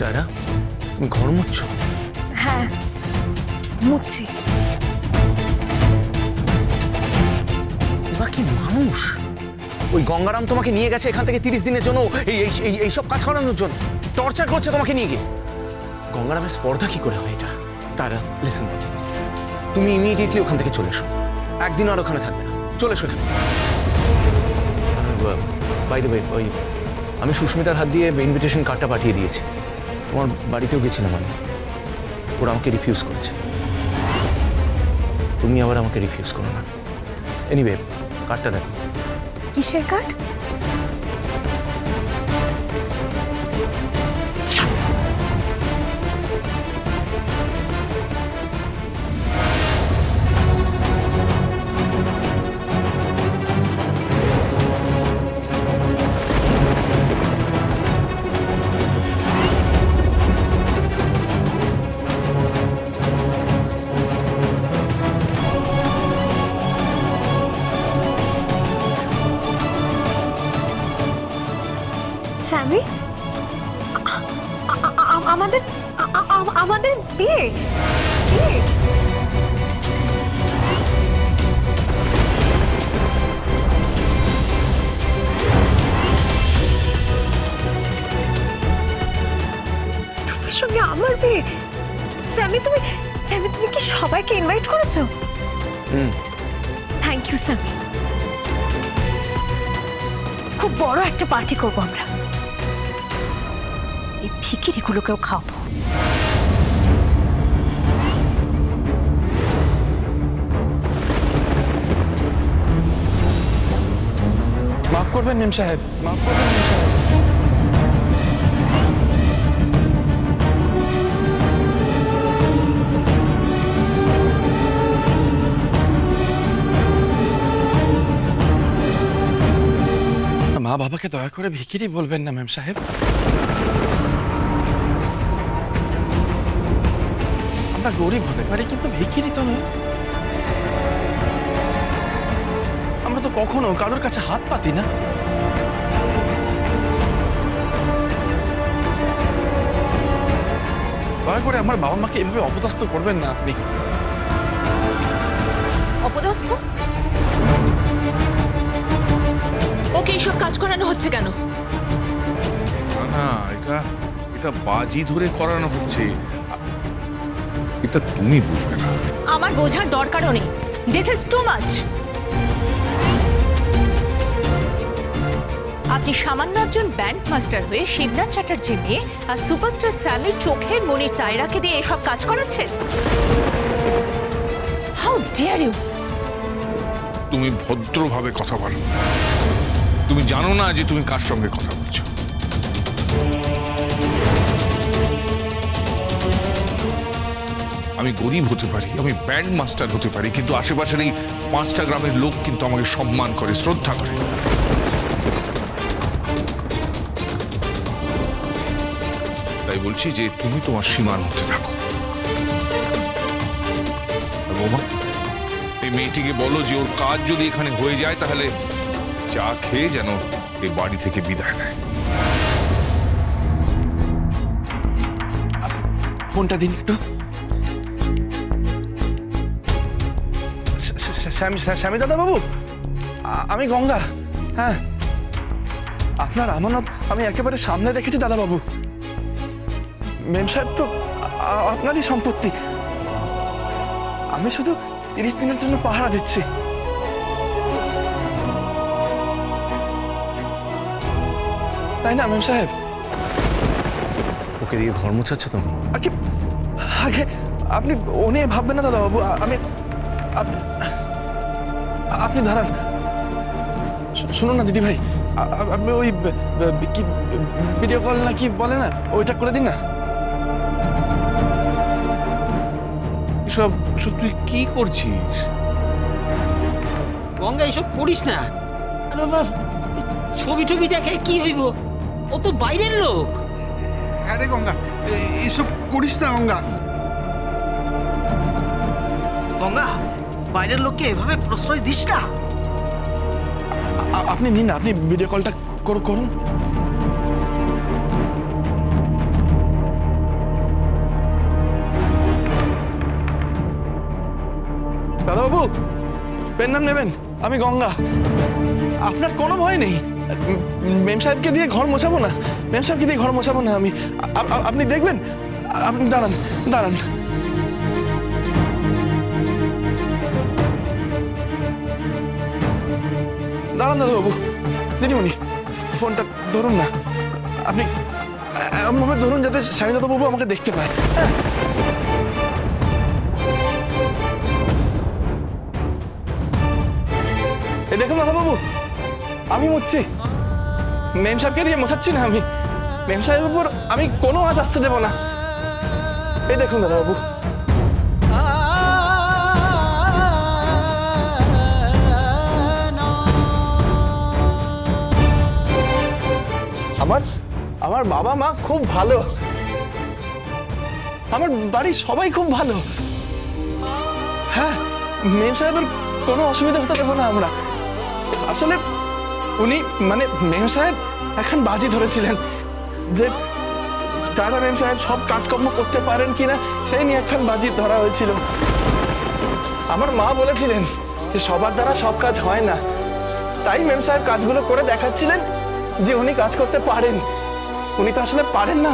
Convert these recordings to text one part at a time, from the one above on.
Tiara, তুমি ঘর মুচ্ছ? হ্যাঁ, মুচ্ছি। ওরা কি মানুষ? ওই গঙ্গারাম তোমাকে নিয়ে গেছে এখান থেকে 30 দিনের জন্য এইসব কাজ করানোর জন্য, টর্চার করছে তোমাকে নিয়ে গিয়ে। গঙ্গারামের স্পর্ধা কি করে হয় এটা? টায়রা, লিসেন, তুমি ইমিডিয়েটলি ওখান থেকে চলে এসো। একদিন আর ওখানে থাকবে না, চলে এসো এখানে। বাই দ্য ওয়ে, ওই আমি সুস্মিতার হাত দিয়ে ইনভিটেশন কার্ডটা পাঠিয়ে দিয়েছি। তোমার বাড়িতেও গেছিলাম আমি, ওরা আমাকে রিফিউজ করেছে। তুমি আবার আমাকে রিফিউজ করো না। এনিওয়ে, কার্ডটা দেখো। কিসের কার্ড? স্যামি, আমাদের আমাদের বিয়ে বিয়ে তোমার সঙ্গে আমার বিয়ে? স্যামি, তুমি কি সবাইকে ইনভাইট করেছো? Thank you Sammy. খুব বড় একটা পার্টি করবো আমরা। এই ভিখিরিগুলোকেও খাবো। মাফ করবেন মেম সাহেব, মাফ করবেন মেম সাহেব। মা বাবাকে দয়া করে ভিখিরি বলবেন না মেম সাহেব। আমরা গরিব হতে পারি কিন্তু ভিখিরি তো নয়। আমরা তো কখনো কারোর কাছে হাত পাতি না। দয়া করে আমার বাবা মাকে এভাবে অপদস্থ করবেন না আপনি। অপদস্থ? ওকে এইসব কাজ করানো হচ্ছে কেন? না, এটা বাজি ধরে করানো হচ্ছে। এটা তুমি বুঝবে না। আমার বোঝার দরকারও নেই। This is too much. আপনি সামান্য একজন ব্যান্ড মাস্টার হয়ে শিবনাথ চ্যাটার্জি মেয়ে আর সুপারস্টার স্যামির চোখের মনি টায়রাকে দিয়ে এসব কাজ করাচ্ছেন? How dare you! তুমি ভদ্রভাবে কথা বলো। তুমি জানো না যে তুমি কার সঙ্গে কথা বলছো। আমি গরিব হতে পারি, আমি ব্যান্ড মাস্টার হতে পারি, কিন্তু আশেপাশের এই 5টা গ্রামের লোক কিন্তু আমাকে সম্মান করে, শ্রদ্ধা করে। তাই বলছি যে তুমি তোমার সীমার মধ্যে থাকো। বৌমা, এই মেয়েটিকে বলো যে ওর কাজ যদি এখানে হয়ে যায় তাহলে চা খেয়ে যেন এই বাড়ি থেকে বিদায় নেয়। ফোনটা দিন একটু। স্বামী দাদা বাবু, আমি গঙ্গা। হ্যাঁ, আপনার আমানত আমি একেবারে সামনে রেখেছি দাদা বাবু। মেম সাহেব তো আপনারই সম্পত্তি। আমি শুধু 30 দিনের জন্য পাহারা দিচ্ছি। তাই না মেম সাহেব? ওকে দিয়ে ঘর মুছাচ্ছ তুমি? আগে আগে আপনি ও নিয়ে ভাববেন না দাদা বাবু। আপনি দাঁড়ান। শুনুন না দিদি ভাই, আপনি ওই কি ভিডিও কল না কি বলে না, ওইটা করে দিন না। এসব তুই কি করছিস? গঙ্গা এসব করিস না। আরে বাবা, ছবি টবি দেখে কি হইব? ও তো বাইরের লোক। হ্যাঁ রে গঙ্গা, এসব করিস না গঙ্গা। গঙ্গা, বাইরের লোককে এভাবে প্রশ্রয় দিস না। আপনি নিন না, আপনি ভিডিও কলটা করুন। পেন নাম নেবেন? আমি গঙ্গা। আপনার কোনো ভয় নেই। মেম সাহেবকে দিয়ে ঘর মোছাবো না, মেম সাহেবকে দিয়ে ঘর মোছাবো না আমি। আপনি দেখবেন, আপনি দাঁড়ান দাঁড়ান। দাঁড়ান দাদাবাবু, দিদিমণি ফোনটা ধরুন না। আপনি এমনভাবে ধরুন যাতে স্বামী দাদাবাবু আমাকে দেখতে পায়। হ্যাঁ, এই দেখুন দাদাবাবু, আমি মুছছি। মেম সাহেবকে দিয়ে মোছাচ্ছি না আমি। মেম সাহেবের উপর আমি কোনো আজ আসতে দেবো না। এই দেখুন দাদাবাবু। আমার বাবা মা খুব ভালো, আমার বাড়ির সবাই খুব ভালো। হ্যাঁ, মেম সাহেবের কোনো অসুবিধা হতে দেবো না আমরা। আসলে উনি মানে মেম সাহেব এখন বাজি ধরেছিলেন যে দাদা মেম সাহেব সব কাজকর্ম করতে পারেন কিনা, সেই নিয়ে এখন বাজি ধরা হয়েছিল। আমার মা বলেছিলেন যে সবার দ্বারা সব কাজ হয় না, তাই মেম সাহেব কাজগুলো করে দেখাচ্ছিলেন যে উনি কাজ করতে পারেন। উনি তো আসলে পারেন না।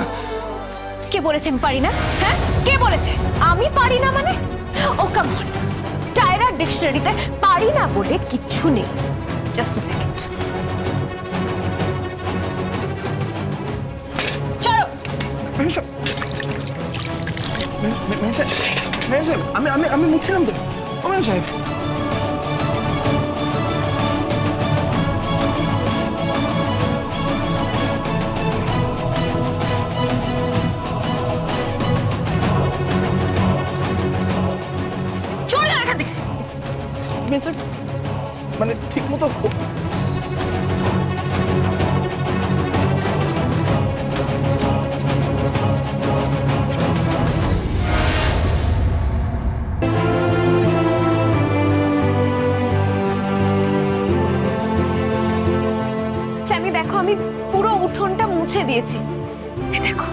কে বলেছে আমি পারি না? হ্যাঁ, কে বলেছে আমি পারি না? মানে ও কাম অন, টায়রার ডিকশনারিতে পারি না বলে কিচ্ছু নেই। জাস্ট আ সেকেন্ড। চলো। মেম সাহেব, মেম সাহেব, আমি মুছছিলাম তো। ও মেম সাহেব, চলো এখান থেকে। মেম সাহেব মানে ঠিক মতো স্যামি দেখো, আমি পুরো উঠোনটা মুছে দিয়েছি। এই দেখো।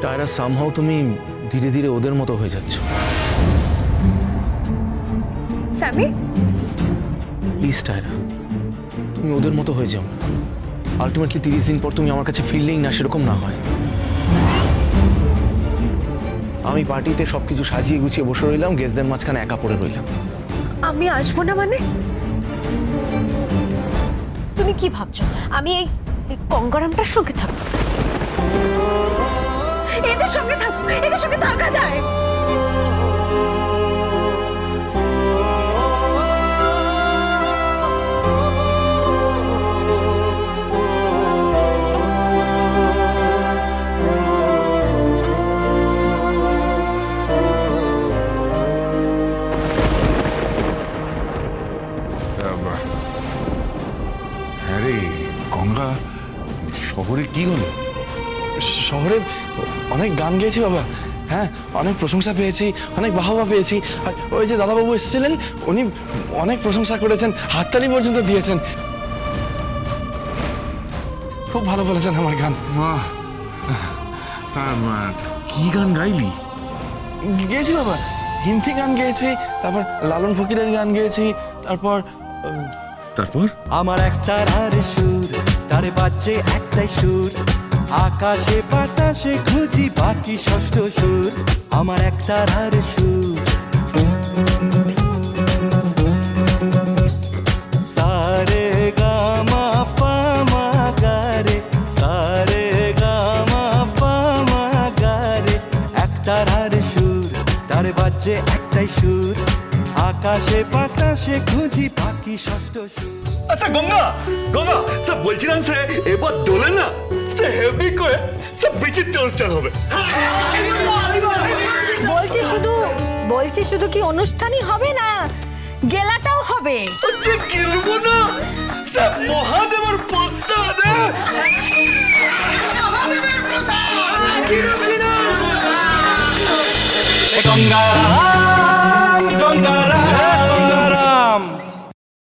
টায়রা, সামহাও তুমি ধীরে ধীরে ওদের মতো হয়ে যাচ্ছ। স্যামি, প্লিজ টায়রা, তুমি ওদের মতো হয়ে যাও না। আলটিমেটলি 30 দিন পর তুমি আমার কাছে ফিরলেই না, সেরকম না হয়। আমি পার্টিতে সবকিছু সাজিয়ে গুছিয়ে বসে রইলাম, গেস্টদের মাঝখানে একা পড়ে রইলাম। আমি আসবো না মানে? তুমি কি ভাবছো আমি এই গঙ্গারামটার সঙ্গে থাকবো? এদের সঙ্গে থাকবো? এদের সঙ্গে থাকা যায়? হ্যাঁ রে গঙ্গা, শহরে কি হলো? শহরে অনেক গান গেয়েছি বাবা। হ্যাঁ, অনেক প্রশংসা পেয়েছি, অনেক বাহবা পেয়েছি। আর ওই যে দাদাবাবু এসেছিলেন, উনি অনেক প্রশংসা করেছেন, হাততালি পর্যন্ত দিয়েছেন। খুব ভালো বলেছেন আমার গান। কি গান গাইলি? গেয়েছি বাবা, হিন্দি গান গেয়েছি, তারপর লালন ফকিরের গান গেয়েছি, তারপর আমার একটা আর সুর, তারে বাজছে একটাই সুর, আকাশে বাতাসে খুঁজি বাকি ষষ্ঠ সুর। আমার একটা আর সুর, সারে গামা পামা গারে, সারে গামা পামা গারে। একটা আর সুর, তারে বাজছে একটাই সুর, আকাশে বাতাসে খুঁজি বাকি ষষ্ঠ সুর। আচ্ছা গঙ্গা, গঙ্গা স্যার বলছিলাম সে এবার দোলে না, সে হেভি করে সব বিচিত্র অনুষ্ঠান হবে। বলছি শুধু কি অনুষ্ঠানই হবে না, গেলাটাও হবে। যে গেলবো না, সে মহাদেবের প্রসাদ। গঙ্গা